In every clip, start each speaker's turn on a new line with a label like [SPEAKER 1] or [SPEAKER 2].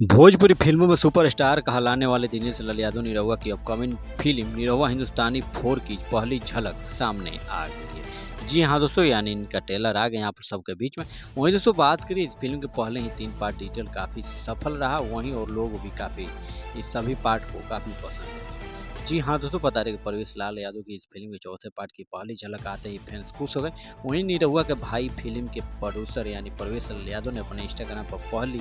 [SPEAKER 1] भोजपुरी फिल्मों में सुपरस्टार कहलाने वाले दिनेश लाल यादव निरहुआ की अपकमिंग फिल्म निरहुआ हिंदुस्तानी 4 की पहली झलक सामने आ गई है। जी हाँ दोस्तों, यानी इनका ट्रेलर आ गया यहाँ पर सबके बीच में। वहीं दोस्तों बात करिए, इस फिल्म के पहले ही 3 पार्ट डिजिटल काफ़ी सफल रहा, वहीं और लोग भी काफ़ी इस सभी पार्ट को काफ़ी पसंद किए। जी हाँ दोस्तों, बता दें कि परवेश लाल यादव की इस फिल्म के चौथे पार्ट की पहली झलक आते ही फैंस खुश हो गए। वहीं निरहुआ के भाई फिल्म के प्रोड्यूसर यानी परवेश लाल यादव ने अपने इंस्टाग्राम पर पहली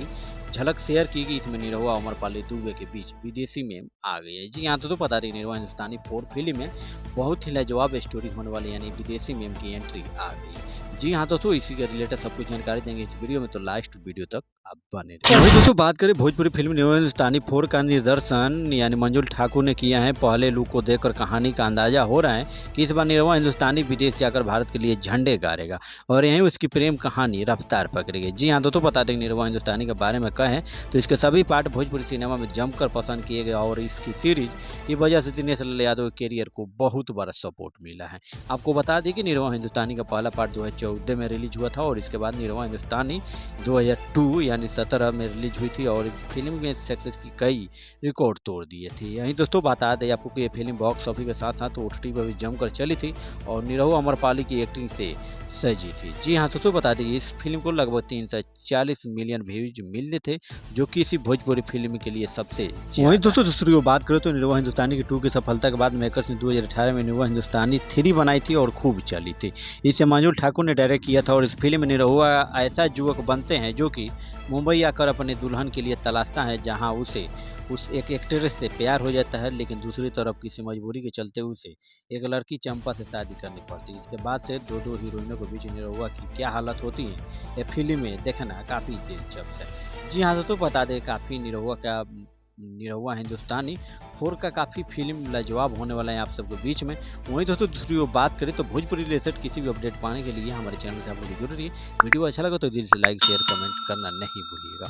[SPEAKER 1] झलक शेयर की कि इसमें निरहुआ और अमरपाली दुबे के बीच विदेशी में आ गई है। जी हाँ तो बता दें, निरहुआ हिंदुस्तानी 4 फिल्म में बहुत ही लाजवाब स्टोरी होने वाली यानी विदेशी मेम की एंट्री आ गई है। जी हाँ दोस्तों, इसी के रिलेटेड सब कुछ जानकारी देंगे इस वीडियो में, तो लास्ट वीडियो तक आप बने रहिए। वहीं दोस्तों बात करें भोजपुरी फिल्म निरहुआ हिंदुस्तानी 4 का निर्देशन यानी मंजुल ठाकुर ने किया है। पहले लुक को देखकर कहानी का अंदाजा हो रहा है कि इस बार निरहुआ हिंदुस्तानी विदेश जाकर भारत के लिए झंडे गाड़ेगा और यहीं उसकी प्रेम कहानी रफ्तार पकड़ेगी। जी हाँ दोस्तों, बता दें निरहुआ हिंदुस्तानी के बारे में कहें तो इसके सभी पार्ट भोजपुरी सिनेमा में जमकर पसंद किए गए और इसकी सीरीज की वजह से दिनेश लाल यादव के कैरियर को बहुत बड़ा सपोर्ट मिला है। आपको बता दें कि निरहुआ हिंदुस्तानी का पहला पार्ट 2014 में रिलीज हुआ था और इसके बाद निरहुआ हिंदुस्तानी 2002 यानी 17 में रिलीज हुई थी और इस फिल्म में सक्सेस की कई रिकॉर्ड तोड़ दिए थे। यहीं दोस्तों बता दें आपको कि ये फिल्म बॉक्स ऑफिस के साथ साथ OTT पर भी जमकर चली थी और निरहुआ अमरपाली की एक्टिंग से सजी थी। जी हाँ दोस्तों, बता दें इस फिल्म को लगभग 340 मिलियन व्यूज मिलने थे, जो कि इसी भोजपुरी फिल्म के लिए सबसे वहीं दोस्तों दूसरी को बात करें तो निरहुआ हिंदुस्तानी की 2 की सफलता के बाद मेकर्स ने 2018 में निरहुआ हिंदुस्तानी 3 बनाई थी और खूब चली थी। इसे मंजुल ठाकुर ने डायरेक्ट किया था और इस फिल्म में निरहुआ ऐसा युवक बनते हैं जो कि मुंबई आकर अपने दुल्हन के लिए तलाशता है, जहां उसे उस एक एक्ट्रेस से प्यार हो जाता है, लेकिन दूसरी तरफ किसी मजबूरी के चलते उसे एक लड़की चंपा से शादी करनी पड़ती है। इसके बाद से दो हीरोइनों के बीच निरहुआ की क्या हालत होती है ये फिल्म में देखना काफ़ी दिलचस्प है। जी हाँ दोस्तों, बता दें काफ़ी निरहुआ हिंदुस्तानी 4 का काफ़ी फिल्म लाजवाब होने वाला है आप सबके बीच में। वहीं दोस्तों दूसरी ओर बात करें तो भोजपुरी रिलेटेड किसी भी अपडेट पाने के लिए हमारे चैनल से आप लोग जुड़ रहिए। वीडियो अच्छा लगा तो दिल से लाइक शेयर कमेंट करना नहीं भूलिएगा।